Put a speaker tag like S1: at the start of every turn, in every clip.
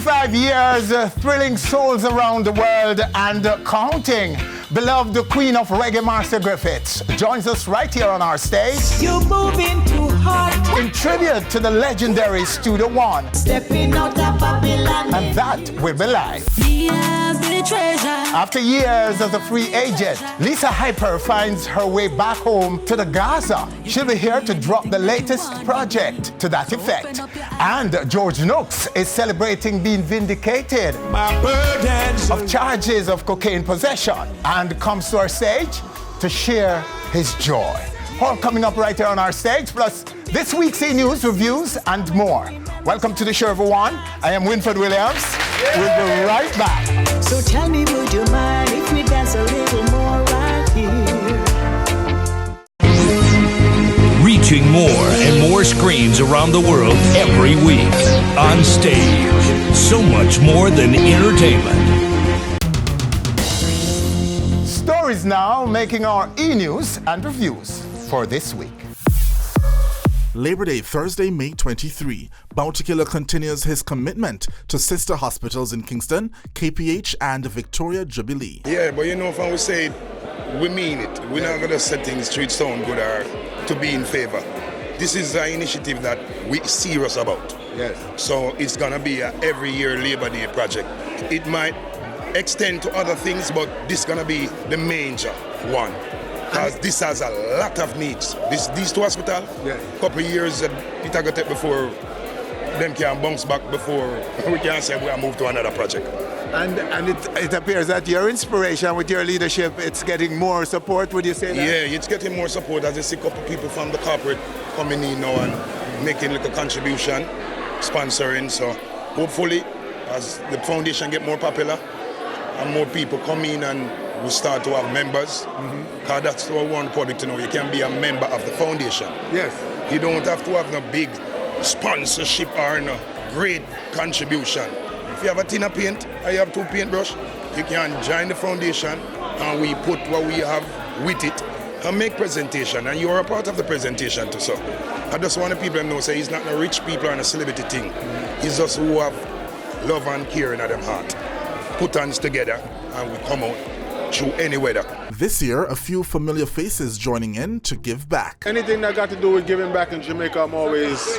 S1: 25 years, thrilling souls around the world and counting. Beloved Queen of Reggae, Marcia Griffiths, joins us right here on our stage.
S2: You're moving too hard.
S1: In tribute to the legendary Studio One.
S2: Stepping out of Babylon.
S1: And that will be live. After years as a free agent, Lisa Hyper finds her way back home to the Gaza. She'll be here to drop the latest project to that effect. And George Nooks is celebrating being vindicated of charges of cocaine possession and comes to our stage to share his joy. All coming up right here on our stage, plus this week's E-News, reviews, and more. Welcome to the show, everyone. I am Winford Williams. We'll be right back.
S2: So tell me, would you mind if we dance a little more right here?
S3: Reaching more and more screens around the world every week. Onstage. So much more than entertainment.
S1: Stories now making our E-News and reviews for this week.
S4: Labor Day, Thursday, May 23. Bounty Killer continues his commitment to sister hospitals in Kingston, KPH, and Victoria Jubilee.
S5: Yeah, but you know, if we say it, we mean it. We're not going to set things straight sound good or to be in favor. This is an initiative that we're serious about.
S1: Yes.
S5: So it's going to be a every year Labor Day project. It might extend to other things, but this is going to be the major one. Because this has a lot of needs. These two hospitals, couple of years it got to take before them can bounce back before we can say we are moved to another project.
S1: And it appears that your inspiration with your leadership, it's getting more support, would you say that?
S5: Yeah, it's getting more support as I see a couple of people from the corporate coming in now and making like a contribution, sponsoring. So hopefully as the foundation get more popular and more people come in and we start to have members, because that's what we want the public to know. You can be a member of the foundation.
S1: Yes.
S5: You don't have to have no big sponsorship or no great contribution. If you have a tin of paint or you have two paintbrushes, you can join the foundation and we put what we have with it and make presentation, and you are a part of the presentation too. So I just want the people to know, say it's not a rich people and a celebrity thing. It's just who have love and care in their heart. Put hands together and we come out through any weather.
S4: This year, a few familiar faces joining in to give back.
S6: Anything that got to do with giving back in Jamaica, I'm always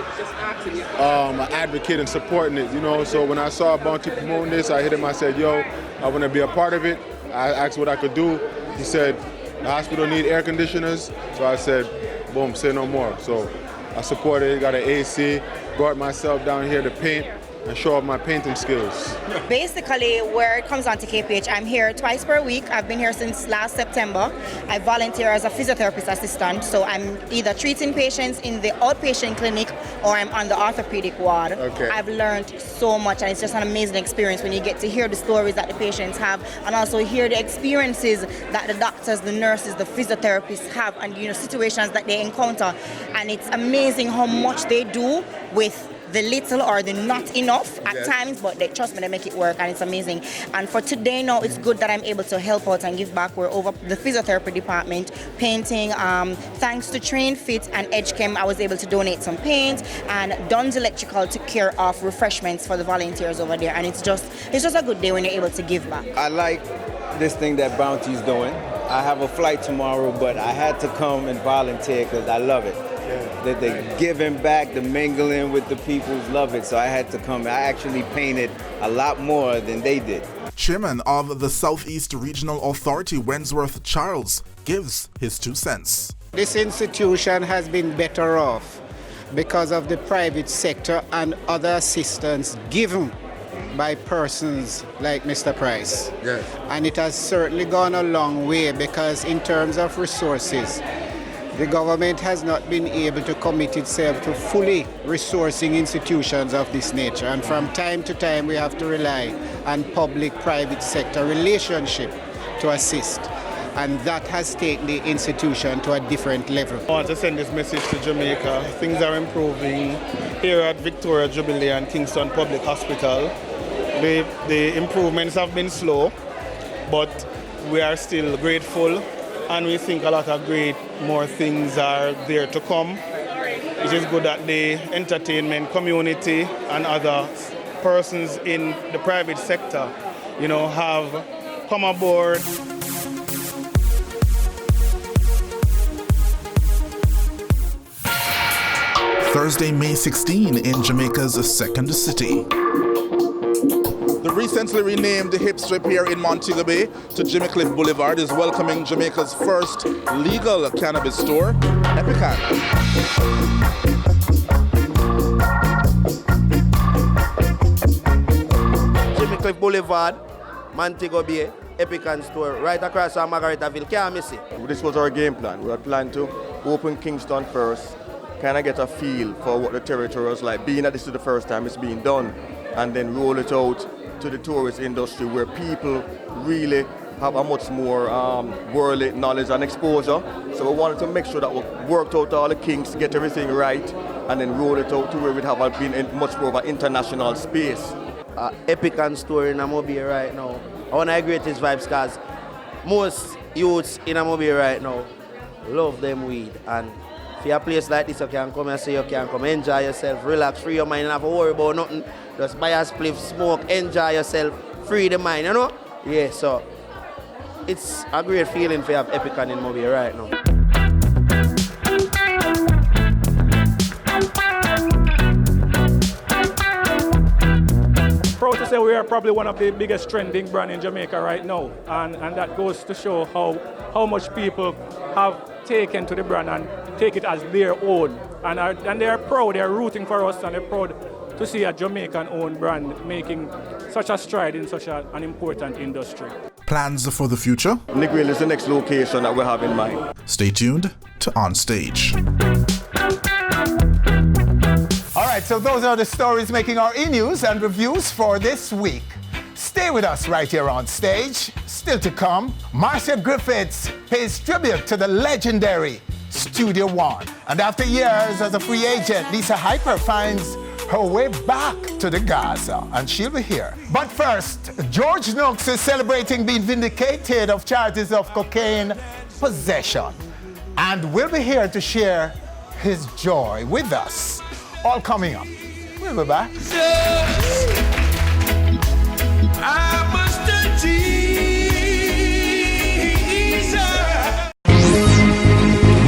S6: an advocate and supporting it, you know. So when I saw Bounty promoting this, I hit him, I said, yo, I want to be a part of it. I asked what I could do. He said, the hospital need air conditioners. So I said, boom, say no more. So I supported it, got an AC, brought myself down here to paint and show off my painting skills.
S7: Basically, where it comes down to KPH, I'm here twice per week. I've been here since last September. I volunteer as a physiotherapist assistant, so I'm either treating patients in the outpatient clinic or I'm on the orthopedic ward.
S6: Okay.
S7: I've learned so much, and it's just an amazing experience when you get to hear the stories that the patients have and also hear the experiences that the doctors, the nurses, the physiotherapists have, and situations that they encounter. And it's amazing how much they do with the little or the not enough at times, but trust me, they make it work, and it's amazing. And for today now, it's good that I'm able to help out and give back. We're over the physiotherapy department, painting. Thanks to Train Fit and EdgeChem, I was able to donate some paint, and Dunn's Electrical took care of refreshments for the volunteers over there. And it's just a good day when you're able to give back.
S8: I like this thing that Bounty's doing. I have a flight tomorrow, but I had to come and volunteer because I love it. That the giving back, the mingling with the people, love it. So I had to come. I actually painted a lot more than they did.
S4: Chairman of the Southeast Regional Authority, Wensworth Charles, gives his 2 cents.
S9: This institution has been better off because of the private sector and other assistance given by persons like Mr. Price.
S1: Yes.
S9: And it has certainly gone a long way, because in terms of resources, the government has not been able to commit itself to fully resourcing institutions of this nature. And from time to time, we have to rely on public-private sector relationship to assist. And that has taken the institution to a different level.
S6: I want to send this message to Jamaica. Things are improving here at Victoria Jubilee and Kingston Public Hospital. The improvements have been slow, but we are still grateful. And we think a lot of more things are there to come. It is good that the entertainment community and other
S10: persons in the private sector, have come aboard.
S4: Thursday, May 16 in Jamaica's second city. The recently renamed hip strip here in Montego Bay to Jimmy Cliff Boulevard is welcoming Jamaica's first legal cannabis store, Epican.
S11: Jimmy Cliff Boulevard, Montego Bay, Epican store, right across from Margaritaville. Can't miss it.
S12: This was our game plan. We had planned to open Kingston first, kind of get a feel for what the territory was like, being that this is the first time it's being done, and then roll it out to the tourist industry where people really have a much more worldly knowledge and exposure. So we wanted to make sure that we worked out all the kinks, get everything right, and then roll it out to where we'd have been in much more of an international space.
S11: Epican store in Mobile right now. One of the greatest vibes because most youths in Mobile right now love them weed. And for a place like this, you can come and say you can come enjoy yourself, relax, free your mind, and have to worry about nothing. Just buy a spliff, smoke, enjoy yourself, free the mind, Yeah, so it's a great feeling to have Epican in Mobile right now.
S10: Proud to say we are probably one of the biggest trending brands in Jamaica right now, and that goes to show how much people have taken to the brand and take it as their own, and they are proud, they are rooting for us, and they're proud to see a Jamaican-owned brand making such a stride in such an important industry.
S4: Plans for the future?
S12: Negril is the next location that we have in mind.
S4: Stay tuned to Onstage.
S1: All right, so those are the stories making our e-news and reviews for this week. Stay with us right here on stage. Still to come, Marcia Griffiths pays tribute to the legendary Studio One. And after years as a free agent, Lisa Hyper finds her way back to the Gaza, and she'll be here. But first, George Nooks is celebrating being vindicated of charges of cocaine possession. And we'll be here to share his joy with us. All coming up. We'll be back.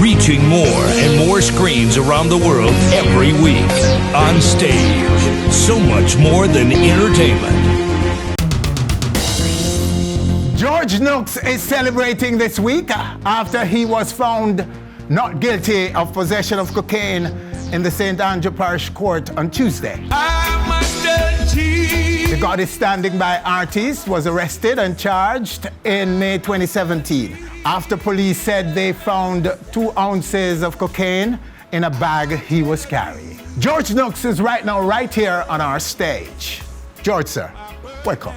S3: Reaching more and more screens around the world every week. On stage, so much more than entertainment.
S1: George Nooks is celebrating this week after he was found not guilty of possession of cocaine in the St. Andrew Parish Court on Tuesday. The God is Standing By artist was arrested and charged in May 2017 after police said they found 2 ounces of cocaine in a bag he was carrying. George Nooks is right now right here on our stage. George, sir, welcome.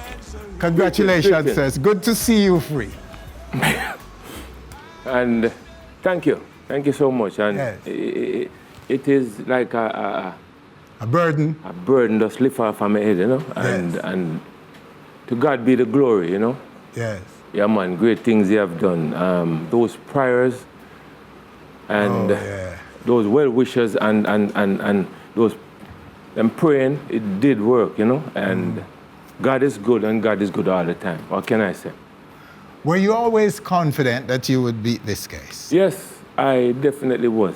S1: Congratulations, sir. It's good to see you free.
S13: And thank you. Thank you so much. And
S1: yes.
S13: It is like a
S1: burden.
S13: A burden just lift off my head, And to God be the glory,
S1: Yes.
S13: Yeah, man, great things you have done. Those prayers and those well-wishers and those them praying, it did work, And God is good, and God is good all the time. What can I say?
S1: Were you always confident that you would beat this case?
S13: Yes, I definitely was.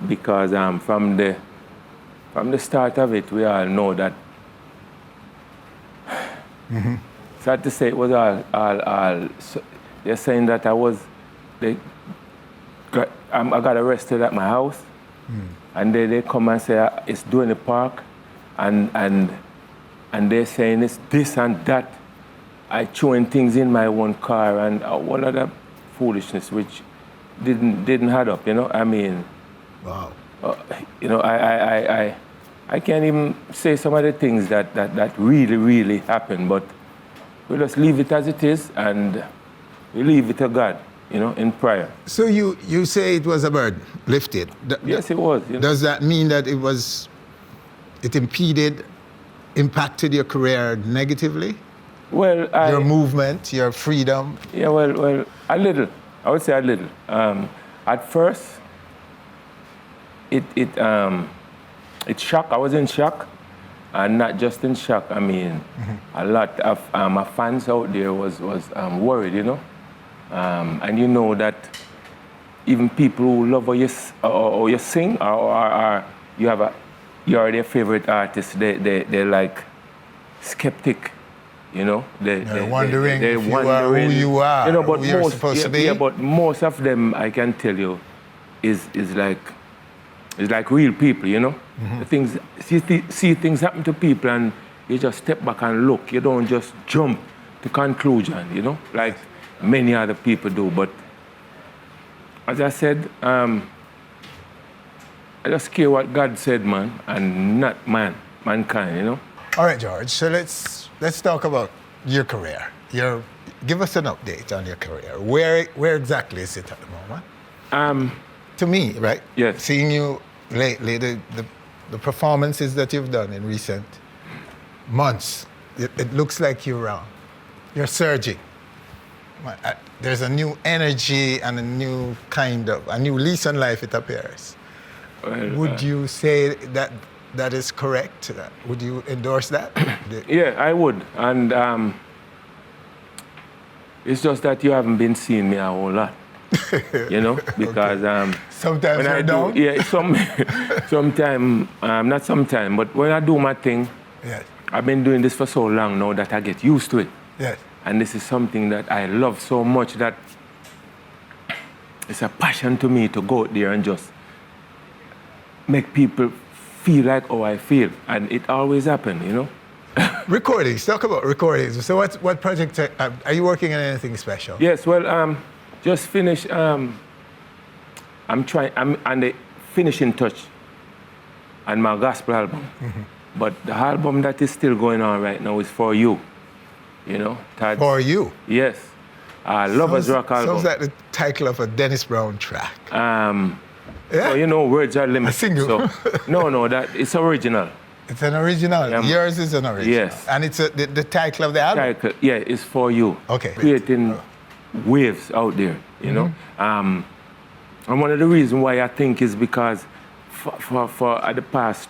S13: Because from the start of it, we all know that. Sad to say, it was all. They're saying that I got arrested at my house, and they come and say it's doing the park, and they're saying it's this and that. I throwing things in my one car and one other foolishness which didn't add up, I mean,
S1: wow.
S13: I can't even say some of the things that really happened, but we just leave it as it is and we leave it to God, in prayer.
S1: So you say it was a burden lifted?
S13: Yes, it was.
S1: Does that mean that it impacted your career negatively?
S13: Well,
S1: your movement, your freedom?
S13: Yeah, well, a little. I would say a little. At first, it shocked. I was in shock And not just in shock, I mean, a lot of my fans out there was worried, you know. And you know that even people who love how you sing or you're their favorite artist, they're like skeptic, you know.
S1: They're wondering if you are who you are,
S13: you know, but
S1: who you're supposed to be.
S13: Yeah, but most of them, I can tell you, is like real people, you know. The things, see things happen to people and you just step back and look. You don't just jump to conclusion, you know, like many other people do. But as I said, I just care what God said, man, and not mankind, you know.
S1: All right, George. So let's talk about your career. Give us an update on your career. Where exactly is it at the moment? To me, right?
S13: Yes.
S1: Seeing you lately, the performances that you've done in recent months, it looks like you're surging. There's a new energy and a new lease on life, it appears.
S13: Well,
S1: Would you say that is correct? Would you endorse that?
S13: Yeah, I would. And it's just that you haven't been seeing me a whole lot. You know, because
S1: sometimes
S13: when I
S1: don't.
S13: do, yeah, not sometime, but when I do my thing,
S1: yes.
S13: I've been doing this for so long now that I get used to it.
S1: Yes.
S13: And this is something that I love so much that it's a passion to me to go out there and just make people feel like how I feel, and it always happens, you know.
S1: Recordings. Talk about recordings. So, what project are you working on? Anything special?
S13: Yes. Well, just finished. I'm on the finishing touch on my gospel album. But the album that is still going on right now is For You. You know.
S1: For You.
S13: Yes. Lovers Rock album.
S1: Sounds like the title of a Dennis Brown track.
S13: So, you know, words are limited.
S1: A single.
S13: So, no, that it's original.
S1: It's an original.
S13: Yeah,
S1: yours is an original.
S13: Yes.
S1: And it's the title of the album?
S13: Yeah, it's For You.
S1: Okay.
S13: Creating waves out there, you know. And one of the reasons why I think is because for the past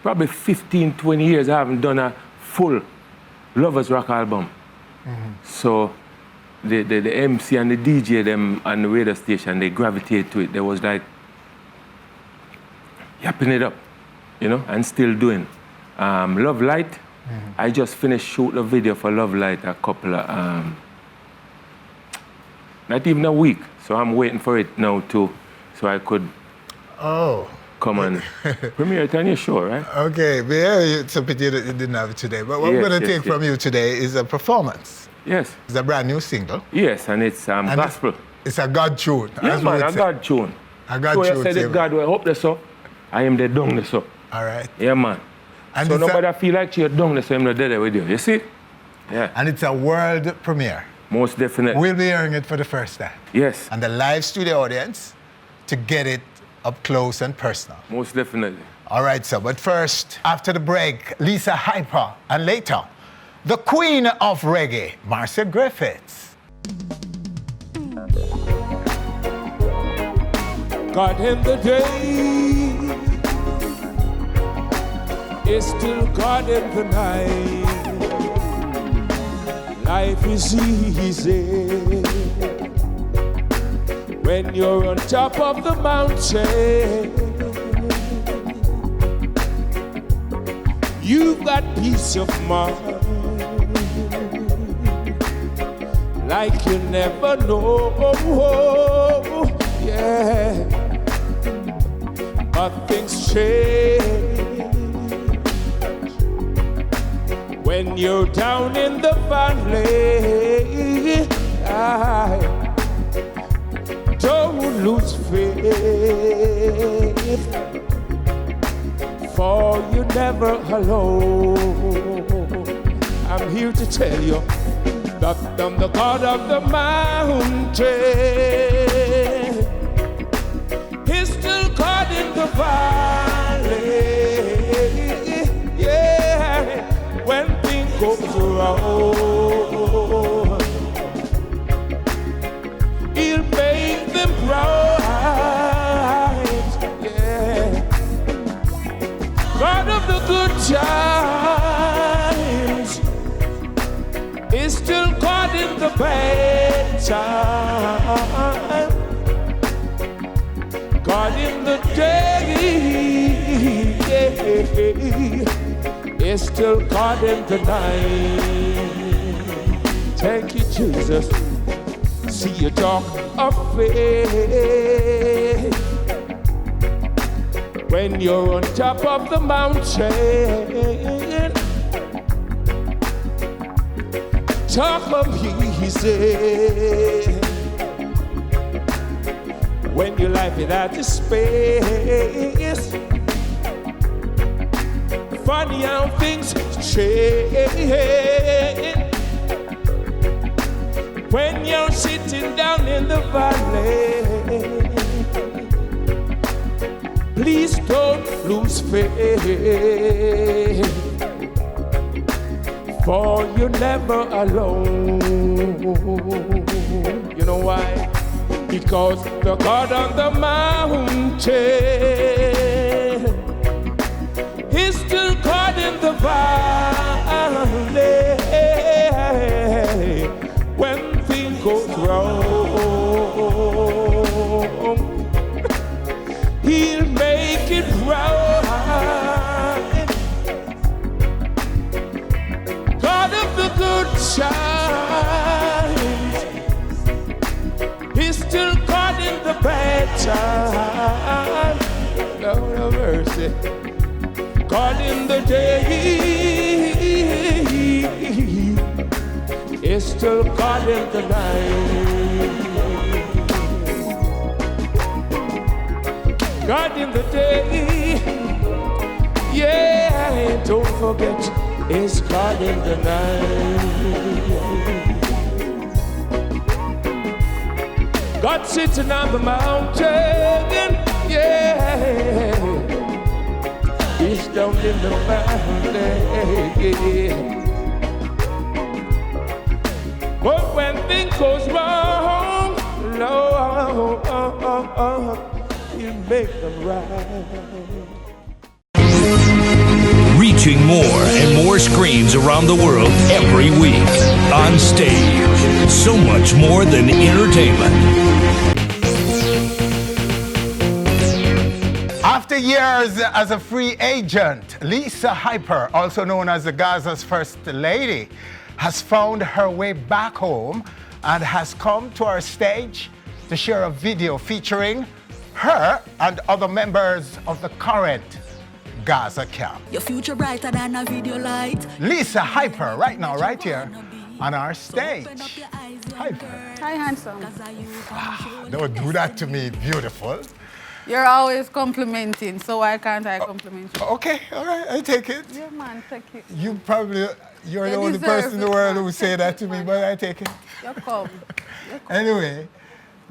S13: probably 15, 20 years, I haven't done a full Lovers Rock album. So the MC and the DJ them on the radio station, they gravitate to it. They was like yapping it up, you know, and still doing. Love Light, I just finished shooting a video for Love Light a couple of, not even a week. So I'm waiting for it now too, so I could come and premiere it on your show, right?
S1: Okay, but yeah, it's a pity that you didn't have it today. But what we're going to take from you today is a performance.
S13: Yes.
S1: It's a brand new single.
S13: Yes, and it's gospel.
S1: It's a God tune.
S13: Yeah, man, a God tune.
S1: A God
S13: so
S1: tune.
S13: So I said, God will hope this up. I am the dung this up.
S1: All right.
S13: Yeah, man. And so nobody feel like you're dung this, I'm not there with you. You see? Yeah.
S1: And it's a world premiere.
S13: Most definitely.
S1: We'll be hearing it for the first time.
S13: Yes.
S1: And the live studio audience to get it up close and personal.
S13: Most definitely.
S1: All right, sir. But first, after the break, Lisa Hyper, and later, the queen of reggae, Marcia Griffiths.
S14: God in the day is still God in the night. Life is easy when you're on top of the mountain. You've got peace of mind like you never know. Yeah, but things change when you're down in the valley. Don't lose faith, for you're never alone. I'm here to tell you that I'm the God of the mountain. He's still God in the valley. Yeah, when things go wrong, He'll make them right. Yeah, God of the good times is still caught in the bad time. God in the day is still caught in the night. Thank you, Jesus. See you talk of faith when you're on top of the mountain. Talk of easy when your life without the space. Funny how things change when you're sitting down in the valley. Please don't lose faith, for you're never alone. You know why? Because the God on the mountain is still caught in the valley. When things go wrong, He'll make it right. God of the good times, He's still caught in the bad time. Lord of mercy. God in the day is still caught in the night. God in the day, yeah, don't forget, is God in the night. God sitting on the mountain, yeah, He's down in the valley. But when things goes wrong, Lord, You make them right.
S3: Reaching more and more screens around the world every week. On stage, so much more than entertainment.
S1: After years as a free agent, Lisa Hyper, also known as the Gaza's First Lady, has found her way back home and has come to our stage to share a video featuring her and other members of the current Gaza camp.
S2: Your future brighter than a video light.
S1: Lisa Hyper, right now, right here on our stage. Hyper.
S15: Hi, handsome.
S1: Don't do that to me, beautiful.
S15: You're always complimenting, so why can't I compliment you?
S1: Okay, all right, I take it.
S15: Yeah, man, take it.
S1: You're the
S15: You
S1: only
S15: deserve
S1: person in the
S15: it,
S1: world
S15: man.
S1: who say that to me, but I take it.
S15: You're come.
S1: Anyway,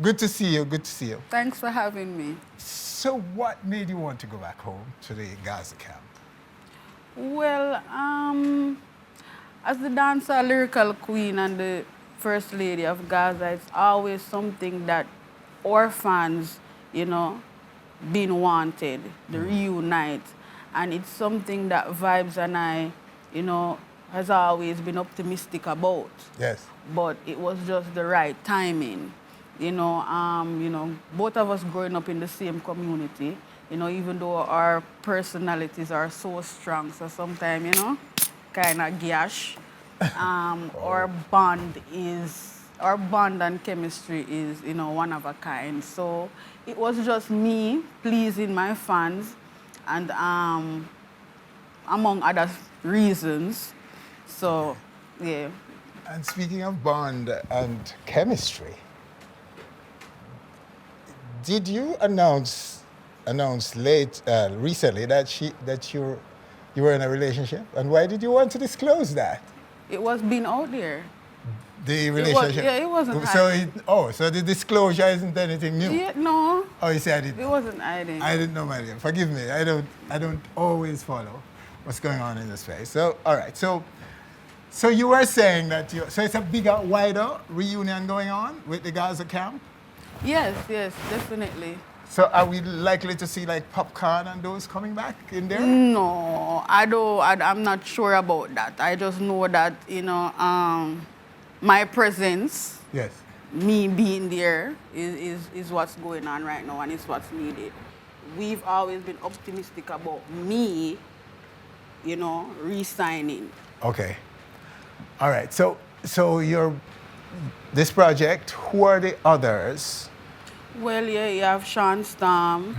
S1: good to see you, good to see you.
S15: Thanks for having me.
S1: So what made you want to go back home to the Gaza camp?
S15: Well, as the dancer, lyrical queen and the first lady of Gaza, it's always something that orphans, you know, been wanted, the reunite. And it's something that Vibes and I, you know, has always been optimistic about.
S1: Yes.
S15: But it was just the right timing. You know, both of us growing up in the same community, you know, even though our personalities are so strong, so sometimes, you know, kind of gash. Our bond and chemistry is, you know, one of a kind. So it was just me pleasing my fans and among other reasons. So, yeah.
S1: And speaking of bond and chemistry, did you announce recently that you were in a relationship? And why did you want to disclose that?
S15: It was being out there.
S1: The relationship?
S15: It wasn't
S1: so
S15: hiding.
S1: So the disclosure isn't anything new?
S15: Yeah, no.
S1: Oh, you said it.
S15: It wasn't hiding.
S1: I didn't know, my dear. Forgive me. I don't always follow what's going on in this space. So, all right. So you were saying that so it's a bigger, wider reunion going on with the Gaza camp?
S15: Yes, definitely.
S1: So are we likely to see like Popcorn and those coming back in there?
S15: No, I'm not sure about that. I just know that, my presence,
S1: yes,
S15: me being there is what's going on right now and it's what's needed. We've always been optimistic about me, re-signing.
S1: Okay. All right. So this project, who are the others?
S15: Well, yeah, you have Sean Storm,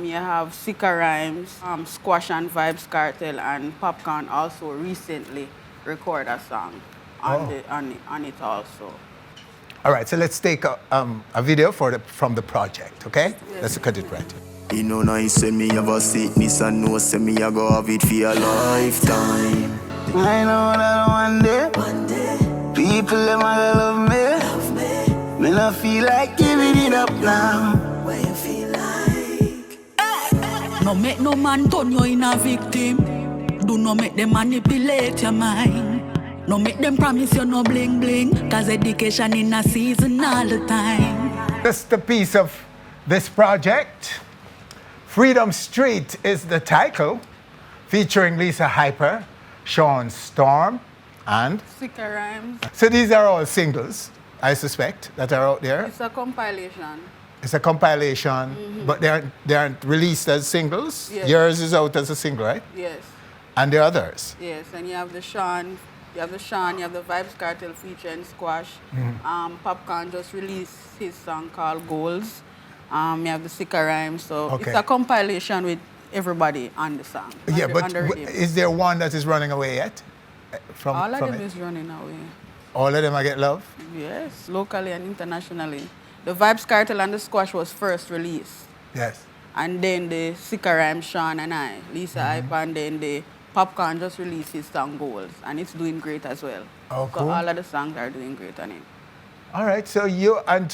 S15: you have Sika Rhymes, Squash and Vibes Cartel, and Popcorn also recently recorded a song on it also.
S1: All right, so let's take a video from the project, okay?
S15: Yes.
S1: Let's cut it right.
S16: You know now you say me have a sickness and know say me I go have it for a lifetime. I know that one day people them gonna love me. Me not feel like giving it up now. Where you feel like?
S17: No make no man turn you in a victim. Do not make them manipulate your mind. No make them promise you no bling bling. Cause education in a season all the time.
S1: That's the piece of this project. Freedom Street is the title, featuring Lisa Hyper, Sean Storm, and
S15: Sika Rhymes.
S1: So these are all singles, I suspect, that are out there.
S15: It's a compilation.
S1: It's a compilation, but they aren't released as singles.
S15: Yes.
S1: Yours is out as a single, right?
S15: Yes.
S1: And the others.
S15: Yes, and you have the Sean, you have the Vibes Cartel featuring Squash. Popcorn just released his song called Goals. You have the Sika Rhymes, so
S1: Okay.
S15: it's a compilation with everybody on the song.
S1: Yeah, but is there one that is running away yet?
S15: All of them
S1: it?
S15: is running away.
S1: All of them I get love?
S15: Yes, locally and internationally. The Vibes Cartel and the Squash was first released.
S1: Yes.
S15: And then the Sika Rhymes, Sean and I, Lisa Hype, and then the Popcorn just released his song Goals, and it's doing great as well.
S1: Oh,
S15: so
S1: cool.
S15: all of the songs are doing great on it.
S1: All right, so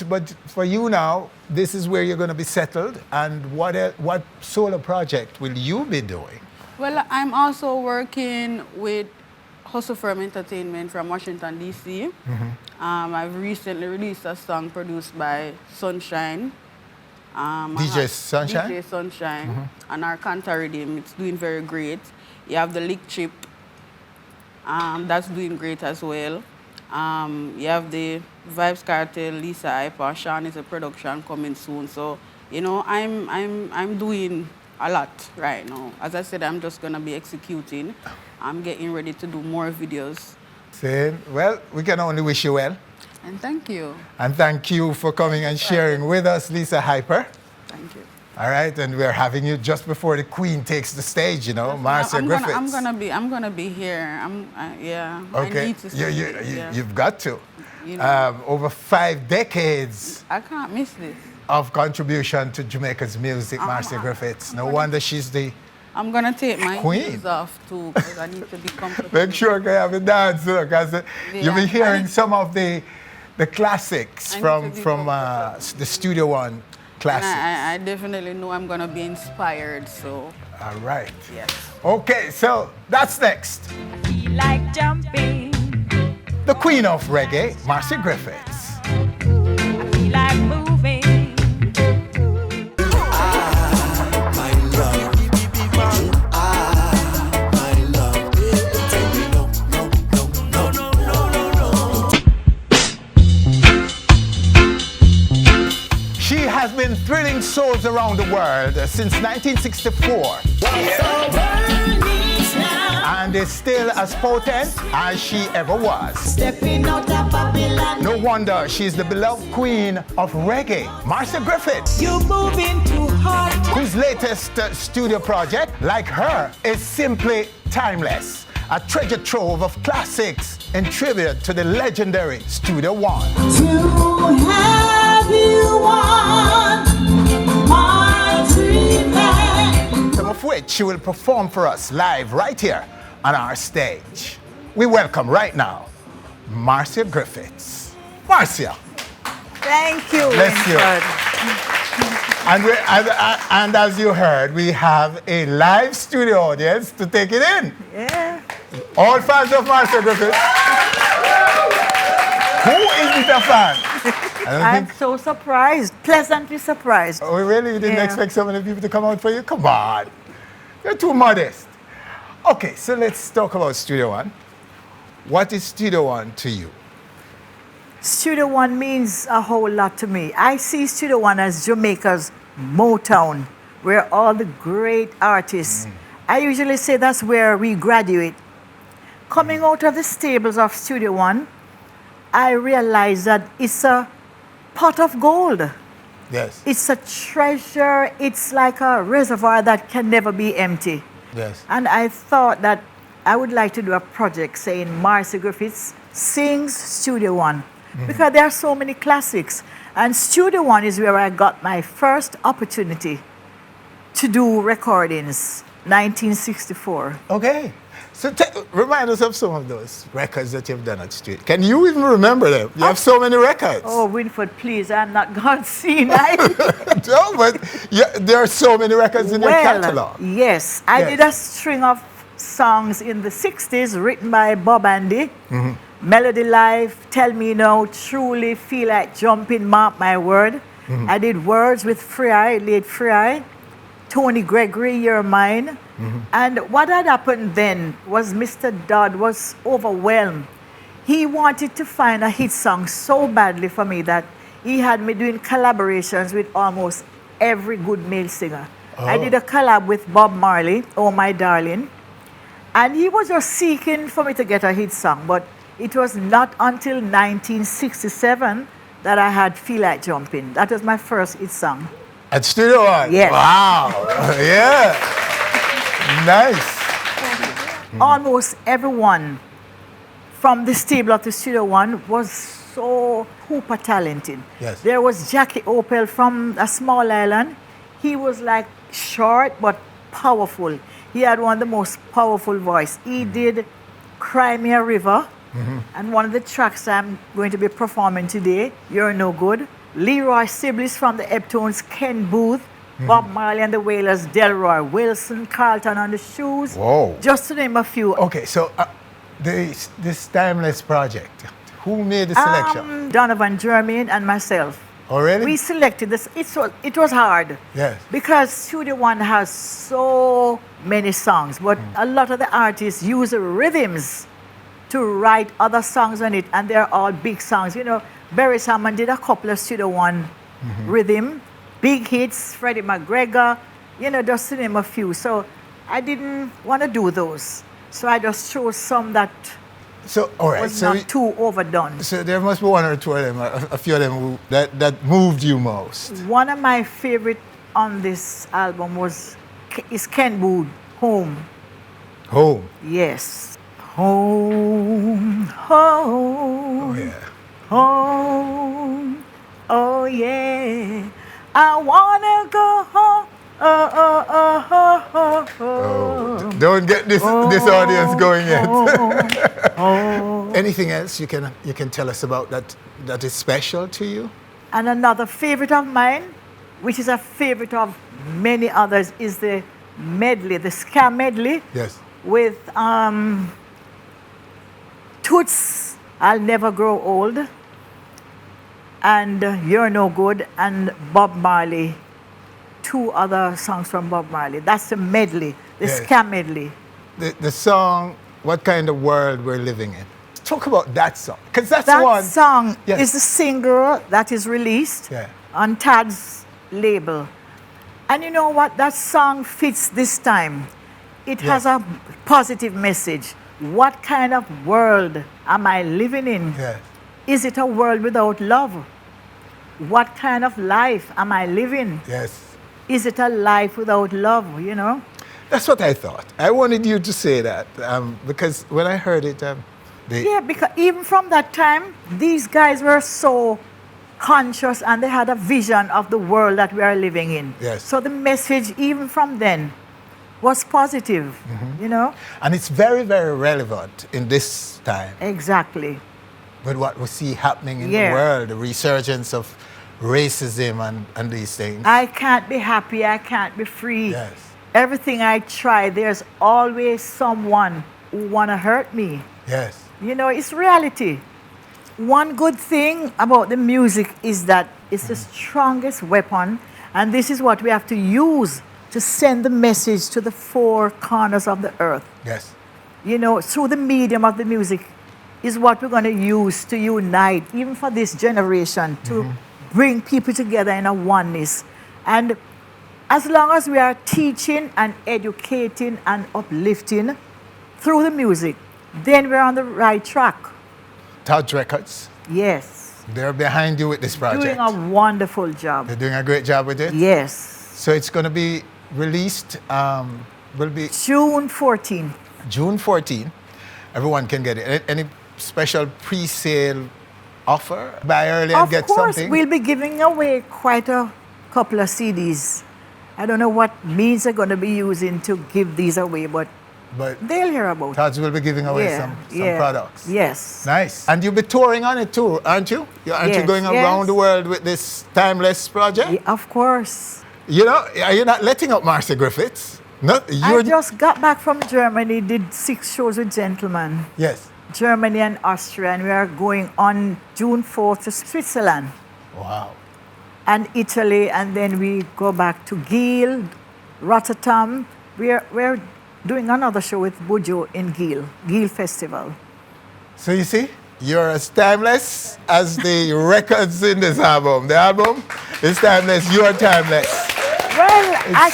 S1: but for you now, this is where you're going to be settled. And what solo project will you be doing?
S15: Well, I'm working with Hustle Firm Entertainment from Washington, D.C. I've recently released a song produced by Sunshine.
S1: DJ Sunshine?
S15: DJ Sunshine. And our Canta Rhythm, it's doing very great. You have the Lick Chip, that's doing great as well. You have the Vibes Cartel, Lisa Hyper, Sean is a production coming soon. So, I'm doing a lot right now. As I said, I'm just gonna be executing. I'm getting ready to do more videos.
S1: Same. Well, we can only wish you well.
S15: And thank you.
S1: And thank you for coming and sharing with us, Lisa Hyper.
S15: Thank you.
S1: All right, and we're having you just before the Queen takes the stage, Marcia Griffiths.
S15: I'm gonna be here. Yeah.
S1: Okay.
S15: I need to see
S1: You've got to. Over 5 decades.
S15: I can't miss this.
S1: Of contribution to Jamaica's music, Marcia Griffiths. No wonder she's the
S15: I'm gonna take my
S1: Queen.
S15: heels off too because I need to be comfortable.
S1: Make sure you have a dance, because you'll be hearing some of the classics from the Studio One classics.
S15: I definitely know I'm gonna be inspired. So.
S1: All right.
S15: Yes.
S1: Okay, so that's next.
S2: I feel like jumping.
S1: The Queen of Reggae, Marcia Griffiths.
S2: I feel like moving.
S1: She has been thrilling souls around the world since 1964. And is still as potent as she ever was.
S2: Stepping out of Babylon.
S1: No wonder she's the beloved queen of reggae, Marcia Griffiths.
S2: You're moving too hard.
S1: Whose latest studio project, like her, is simply timeless. A treasure trove of classics in tribute to the legendary Studio One.
S2: To have you on my dreamland.
S1: Some of which she will perform for us live right here on our stage. We welcome right now Marcia Griffiths. Marcia.
S18: Thank you.
S1: Bless you. And as you heard, we have a live studio audience to take it in.
S18: Yeah.
S1: All fans of Marcia Griffiths. Who isn't a fan?
S18: I'm so surprised, pleasantly surprised.
S1: Oh, really? You didn't expect so many people to come out for you? Come on. You're too modest. Okay, so let's talk about Studio One. What is Studio One to you?
S18: Studio One means a whole lot to me. I see Studio One as Jamaica's Motown, where all the great artists, I usually say that's where we graduate. Coming out of the stables of Studio One, I realized that it's a pot of gold.
S1: Yes.
S18: It's a treasure. It's like a reservoir that can never be empty.
S1: Yes.
S18: And I thought that I would like to do a project saying Marcia Griffiths sings Studio One. Because there are so many classics. And Studio One is where I got my first opportunity to do recordings, 1964.
S1: Okay. So remind us of some of those records that you've done at Studio. Can you even remember them? You have so many records.
S18: Oh, Winford, please, I'm not God senile.
S1: No, but there are so many records in your catalog.
S18: Yes. I did a string of songs in the 60s written by Bob Andy. Melody Life, Tell Me Now, Truly, Feel Like Jumping, Mark My Word. I did Words with Frey, late Frey. Tony Gregory, You're Mine. And what had happened then was Mr. Dodd was overwhelmed. He wanted to find a hit song so badly for me that he had me doing collaborations with almost every good male singer. I did a collab with Bob Marley, Oh My Darling. And he was just seeking for me to get a hit song, but it was not until 1967 that I had Feel Like Jumping. That was my first hit song.
S1: At Studio One?
S18: Yes.
S1: Wow. Yeah. Nice.
S18: Almost everyone from the stable of the Studio One was so super talented.
S1: Yes.
S18: There was Jackie Opel from a small island. He was like short but powerful. He had one of the most powerful voice. He did Cry Me a River. And one of the tracks I'm going to be performing today, You're No Good. Leroy Sibbles from the Eptones, Ken Booth, Bob Marley and the Wailers, Delroy Wilson, Carlton on the Shoes.
S1: Whoa.
S18: Just to name a few.
S1: Okay, so this Timeless project, who made the selection?
S18: Donovan Germain and myself.
S1: Oh, really?
S18: We selected this. It was hard.
S1: Yes.
S18: Because Studio One has so many songs, but a lot of the artists use the rhythms to write other songs on it, and they're all big songs. You know, Barry Salmon did a couple of Studio One rhythm, big hits, Freddie McGregor, you know, just to name a few. So I didn't want to do those. So I just chose some that was not too overdone.
S1: So there must be one or two of them, a few of them that moved you most.
S18: One of my favorite on this album is Ken Booth, Home.
S1: Home?
S18: Yes. Home, home.
S1: Oh, yeah.
S18: Home, oh, yeah. I want to go home.
S1: Oh, don't get this audience going yet. Anything else you can tell us about that is special to you?
S18: And another favorite of mine, which is a favorite of many others, is the medley, the ska medley.
S1: Yes.
S18: With Toots, I'll Never Grow Old, and You're No Good, and Bob Marley. Two other songs from Bob Marley. That's the medley, the ska medley.
S1: The song, What Kind of World We're Living In. Talk about that song, because that's
S18: that
S1: one.
S18: That song is the single that is released on Tad's label. And you know what? That song fits this time. It has a positive message. What kind of world am I living in? Is it a world without love? What kind of life am I living?
S1: Yes.
S18: Is it a life without love, you know?
S1: That's what I thought. I wanted you to say that because when I heard it,
S18: because even from that time, these guys were so conscious and they had a vision of the world that we are living in.
S1: Yes.
S18: So the message, even from then, was positive, you know?
S1: And it's very, very relevant in this time.
S18: Exactly.
S1: With what we see happening in the world, the resurgence of racism and these things.
S18: I can't be happy, I can't be free.
S1: Yes.
S18: Everything I try, there's always someone who want to hurt me.
S1: Yes.
S18: You know, it's reality. One good thing about the music is that it's the strongest weapon, and this is what we have to use to send the message to the four corners of the earth.
S1: Yes.
S18: You know, through the medium of the music is what we're going to use to unite, even for this generation, to bring people together in a oneness. And as long as we are teaching and educating and uplifting through the music, then we're on the right track.
S1: Touch Records.
S18: Yes.
S1: They're behind you with this project.
S18: Doing a wonderful job.
S1: They're doing a great job with it?
S18: Yes.
S1: So it's going to be released, will be...
S18: June 14th.
S1: June 14th. Everyone can get it. Any special pre-sale offer? Buy early and get something?
S18: Of course, we'll be giving away quite a couple of CDs. I don't know what means they're going to be using to give these away, but they'll hear about it.
S1: Tots will be giving away some products.
S18: Yes.
S1: Nice. And you'll be touring on it too, aren't you? Aren't you going around the world with this Timeless project?
S18: Yeah, of course.
S1: You know, are you not letting up Marcia Griffiths? No,
S18: I just got back from Germany, did 6 shows with Gentlemen.
S1: Yes.
S18: Germany and Austria, and we are going on June 4th to Switzerland.
S1: Wow.
S18: And Italy, and then we go back to Geel, Rotterdam. We're doing another show with Bujo in Geel Festival.
S1: So you see, you're as timeless as the records in this album. The album is timeless, you're timeless.
S18: Well, I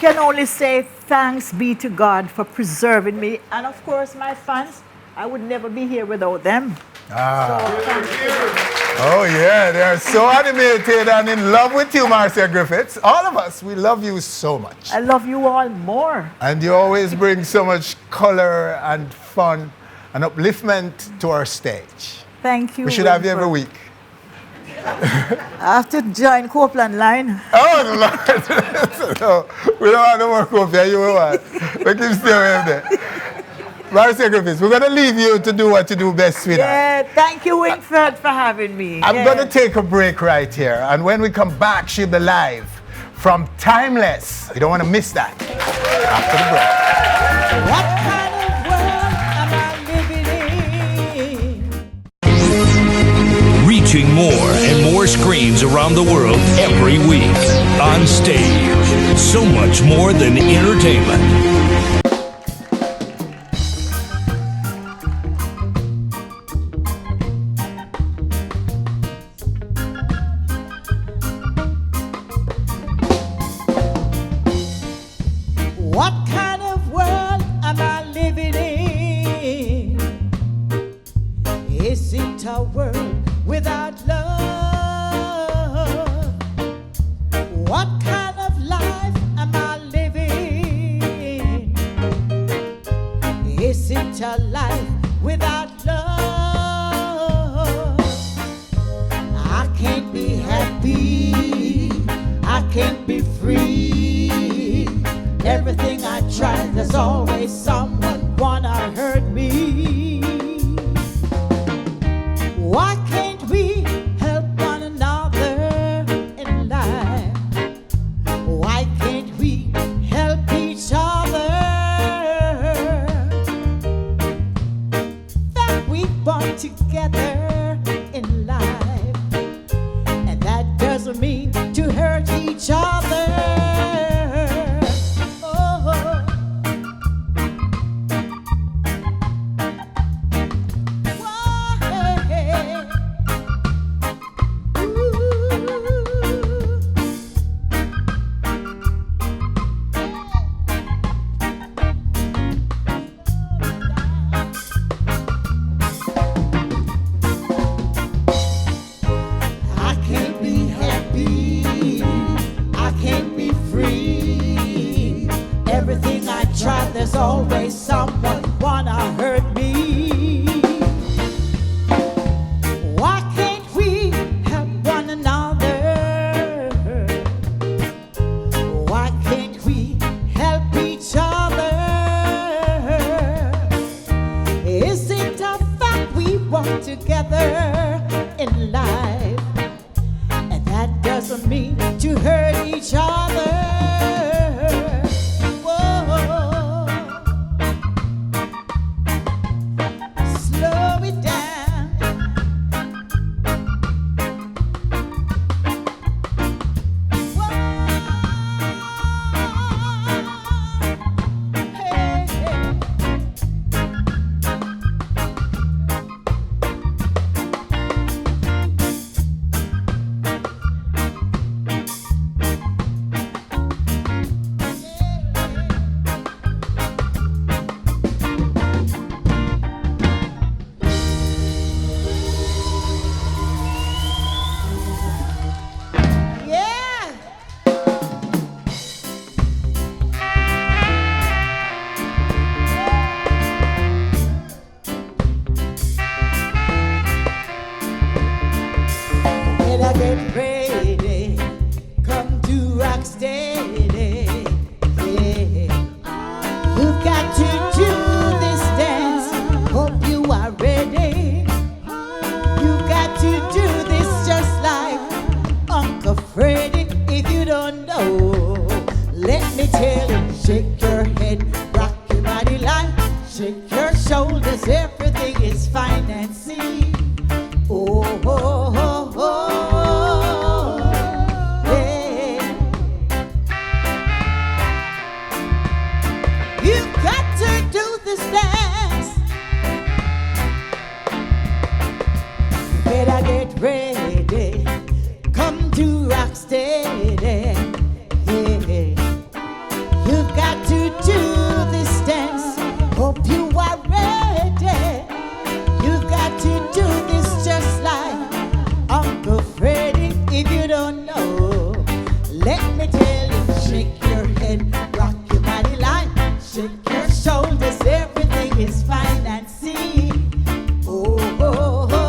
S18: can only say thanks be to God for preserving me. And of course, my fans, I would never be here without them.
S1: Oh yeah, they're so animated and in love with you, Marcia Griffiths. All of us, we love you so much.
S18: I love you all more.
S1: And you always bring so much color and fun and upliftment to our stage.
S18: Thank you.
S1: We should have you every week.
S18: I have to join Copeland line.
S1: Oh, Lord. No, we don't want no more Copeland. You want. We keep stay away there. Marcia Griffiths, we're going to leave you to do what you do best, sweetheart.
S18: Yeah, thank you, Winfred, for having me.
S1: I'm going to take a break right here. And when we come back, she'll be live from Timeless. You don't want to miss that. After the break.
S2: What kind of world am I living in?
S3: Reaching more and more screens around the world every week. On stage. So much more than entertainment.
S2: What kind of world am I living in? Is it a world without love? What kind of life am I living? Is it a life without love? I can't be happy, I can't be free. Everything I try, there's always someone wanna hurt me. Why can't we help one another in life? Why can't we help each other? That we bond together in life, and that doesn't mean to hurt each other. There's always someone wanna hurt me. Why can't we help one another? Why can't we help each other? Is it a fact we walk together in life, and that doesn't mean to hurt each other? Slow it down. got to do this dance. Hope you are ready. You got to do this just like Uncle Freddy. If you don't know, let me tell you. Shake your head, rock your body line, shake your shoulders. Everything is fine and see. Oh, oh, oh, oh. Better get ready, come to rock steady. Yeah. You've got to do this dance. Hope you are ready. You've got to do this just like Uncle Freddy. If you don't know, let me tell you. Shake your head, rock your body line, shake your shoulders. Everything is fine and see. Oh, oh, oh.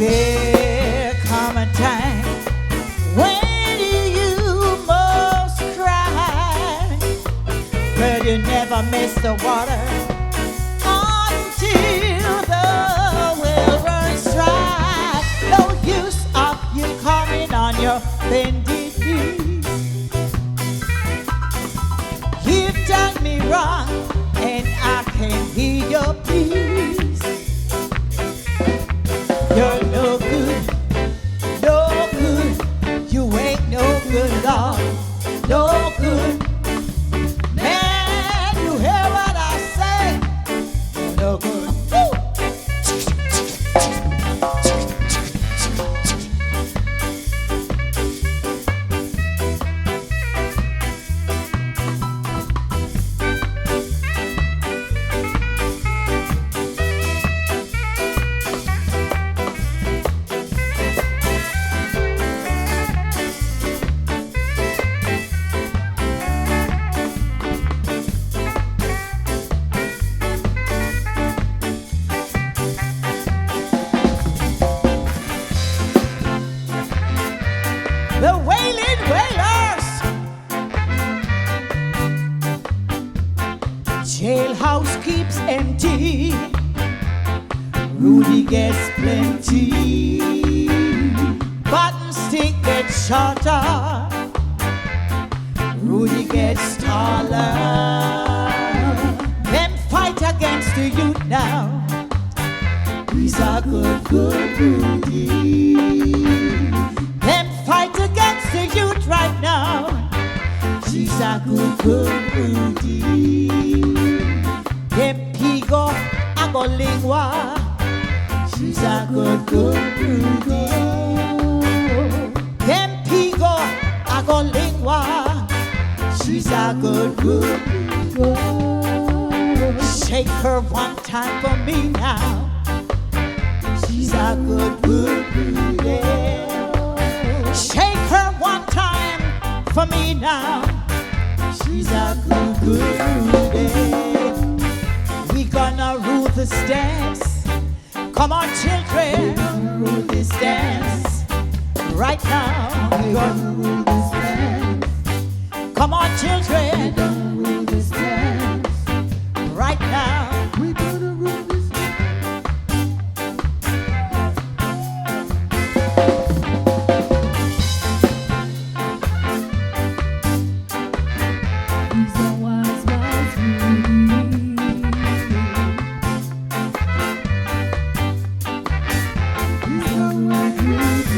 S2: There come a time when you must cry, but you never miss the water until the well runs dry. No use of you coming on your bended knees. You've done me wrong, and I can't hear your pleas. You're no good, no good. You ain't no good, Lord, no good. Man, you hear what I say? You're no good. The Wailing Wailers. Jailhouse keeps empty. Rudy gets plenty. Button stick gets shorter. Rudy gets taller. Them fight against the youth now. He's a good Rudy. Them fight against the youth right now. She's a good Rudy. Them pigo agolingwa. She's a good Rudy. Them pigo agolingwa. She's a good Rudy. Shake her one time for me now. She's a good Rudy. Shake her one time for me now. She's a good Rudy. We gonna rule this dance. Come on, children, rule this dance. Right now, we gonna rule this dance. Come on, children, rule this dance. Right now, we gonna rule this dance.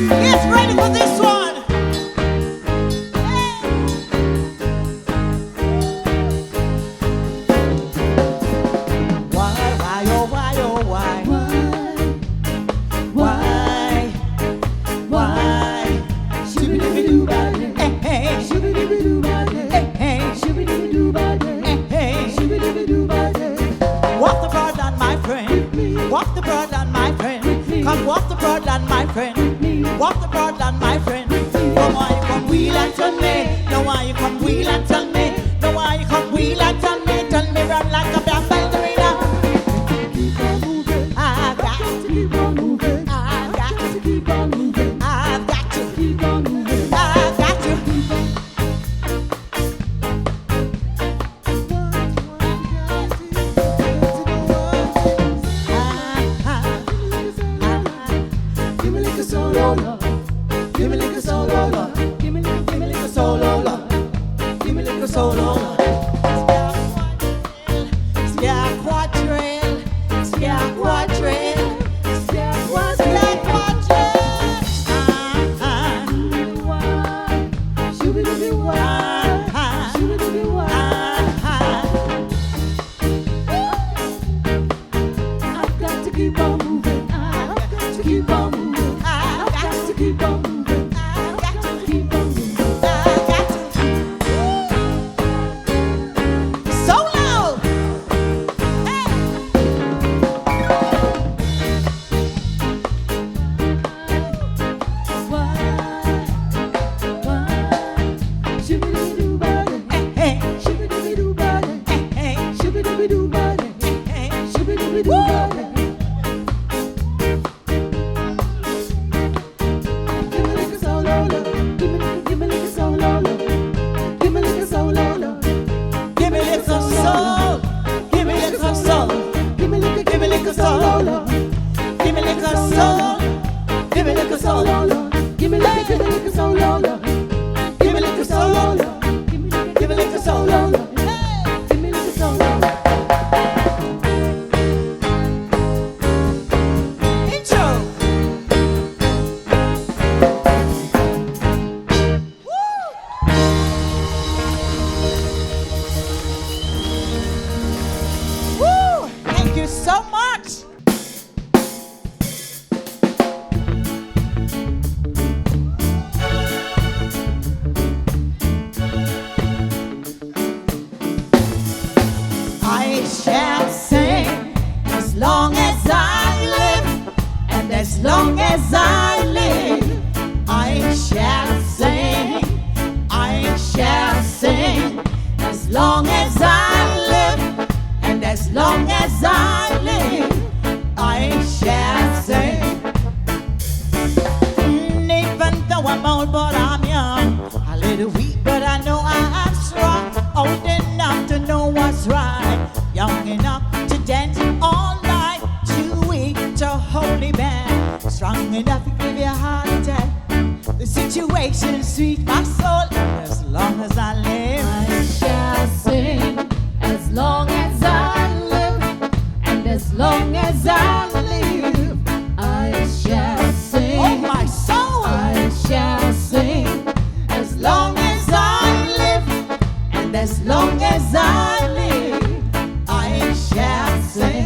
S2: Get ready for this one. Why, oh, why, oh, why? Why? Shoo-be-doo-be-doo-ba-doo. Hey, shoo-be-doo-be-doo-ba-doo. Hey, shoo-be-doo-be-doo-ba-doo. Hey, shoo-be-doo-be-doo-ba-doo. Walk the broadland, my friend. Walk the broadland, my friend. Come walk the broadland, my friend. Walk the broadland, my friend. No why you come wheel and tell me. No why you come wheel and tell me. No why you come wheel and tell me. Tell me run like a black ballerina. Keep on moving. I've got to keep on moving. I've got to keep on moving. I've got to keep on moving. I've got to keep on. Give me like a solo, Lord. Give me like a solo, Lord. Give me like a solo, Lord. Give me like a solo, Lord. Scare quadrille, scare quadrille, scare quadrille. I've got to keep on moving. I've got to keep on moving. I've got to keep on moving. I've got to keep on moving. I've got to. Solo. as long as I live, I shall sing, I shall sing. As long as I live, and as long as I live, I shall sing. Even though I'm old, but I'm young, a little weak, but I know I'm strong. Old enough to know what's right, young enough to dance all night, too weak to hold me back, strong enough to give you a heart attack. The situation sweet my soul, and as long as I live, I shall sing. As long as I live, and as long as I live, I shall sing. Oh, my soul! I shall sing. As long as I live, and as long as I live, I shall sing.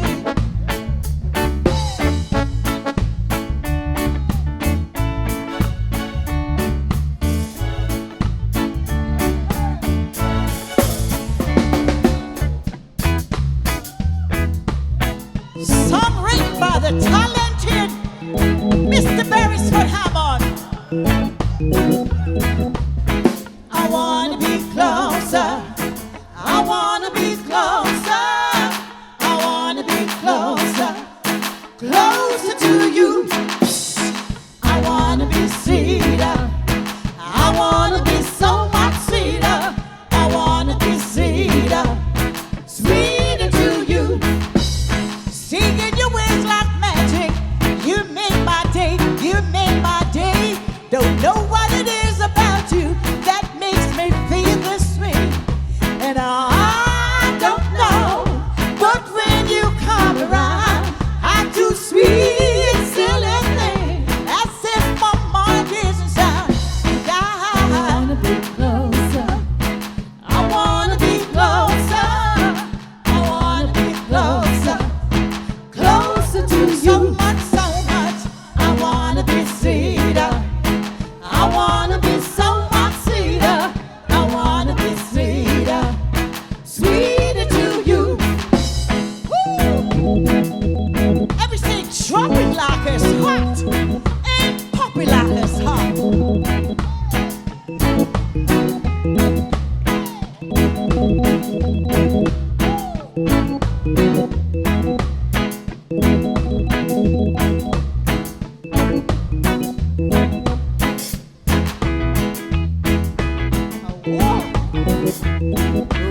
S2: Song written by the talented Mr. Beresford Hammond. I wanna be closer. I wanna be closer. I wanna be closer. Closer to you. I wanna be sweeter. I wanna be so much sweeter. I wanna be sweeter. Sweeter to you. Singing your ways like magic. You make my day. You make my day. Don't know what it is about you that makes me feel this way. And I don't know, but when you come around, I do sweet, silly thing, as if my mind isn't sound. I wanna be closer. I wanna be closer. I wanna be closer. Closer to you. So much, so much. I wanna be sweeter. I wanna be so much sweeter. I wanna be sweeter. Sweeter to you. Woo! Everything dropping like it's hot and popping like it's hot.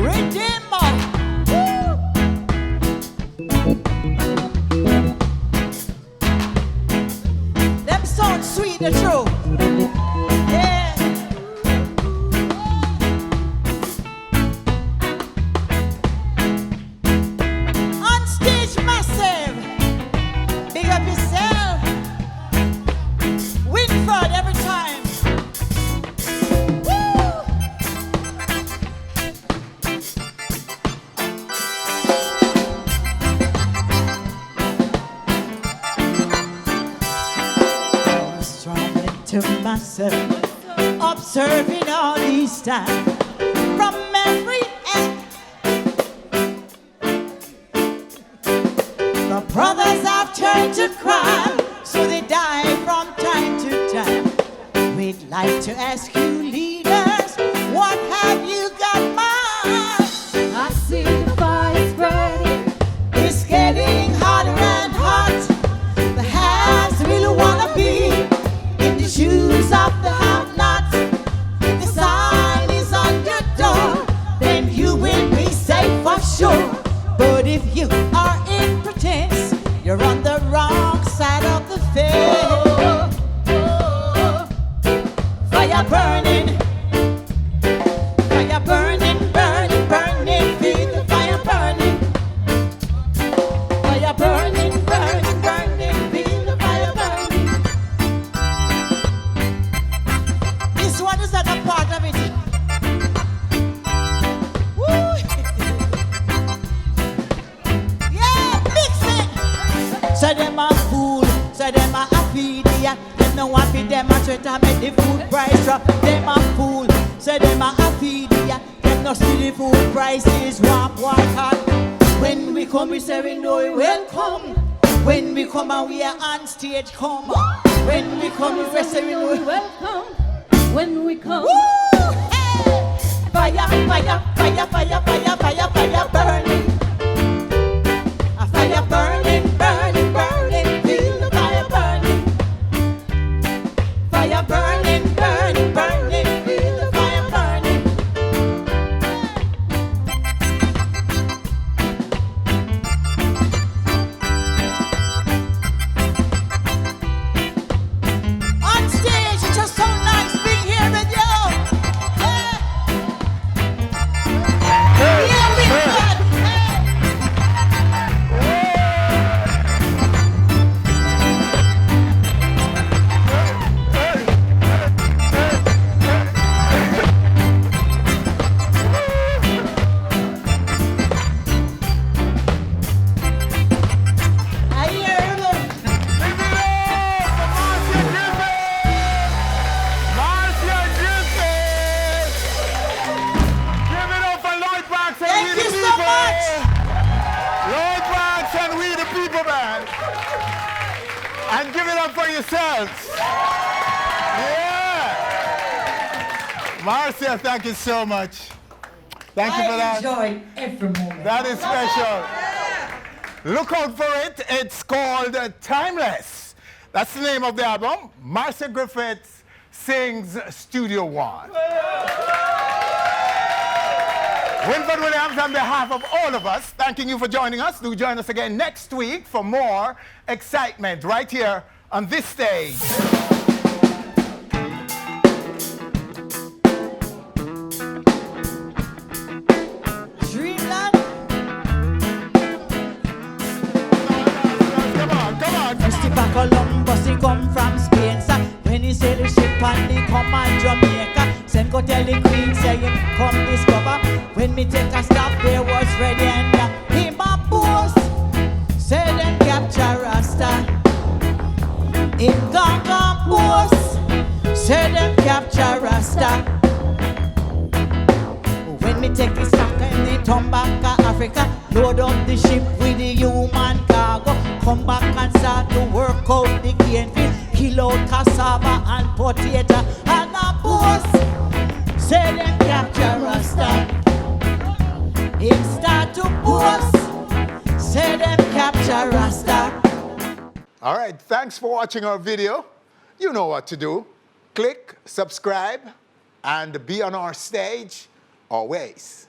S2: Redeemer. Woo! Them sound sweet and true. Yeah. Onstage massive. Big up yourself. Winford every time. Woo! To myself, observing all these times from every end. The brothers have turned to crime, so they die from time to time. We'd like to ask you leaders, what have you got mine? I see the fire spreading, it's getting hotter and hot. The haves really wanna be in the shoes of the have-nots. If the sign is on your door, then you will be safe for sure. But if you are in pretense, you're on the wrong side of the fence. Fire burning, fire burning, burning, burning. Feel the fire burning, fire burning, burning, burning. Feel the fire burning. This one is at a part of it. Woo! Yeah, mix it. So them a fool, so them a happy idiot. Them no want be them a try to make the food price drop. Them a fool, so them a happy idiot. Them no see the food prices drop, white hot. When we come, we say we know we welcome. When we come and we are on stage, come. When we come, we welcome. When we come. Woo! Hey! Fire, fire, fire, fire, fire, fire, fire burning. A fire burning, burning, burning. Feel the fire burning. Fire burning, burning, burning. Feel the fire burning. On stage, it's just so nice being here with you. Yeah, we got. I hear them.
S1: Marcia Griffiths! Give it up for Lloyd Banks and
S2: Thank
S1: We the
S2: you
S1: People!
S2: so much.
S1: Lloyd Banks and We the People, man! And give it up for yourselves! Yeah! Marcia, thank you so much. Thank you for that.
S2: Enjoy every moment.
S1: That is special. Look out for it. It's called Timeless. That's the name of the album. Marcia Griffiths sings Studio One. Winford Williams, on behalf of all of us, thanking you for joining us. Do join us again next week for more excitement right here on this stage.
S2: Dreamland. Christopher Columbus, he come from Spain, sir. When he sail the ship and he come on Jamaica, send go tell the queen, say him come discover. When me take a stop, there was ready and him a boss. Say them capture Rasta. In Gaza boss. Say them capture Rasta. When me take the stock and they turn back to Africa, load up the ship with the human cargo, come back and start to work out the cane field, kill out cassava and potato, and a boss say them capture Rasta. Him start to boss, say them capture Rasta.
S1: All right, thanks for watching our video. You know what to do. Click, subscribe, and be on our stage always.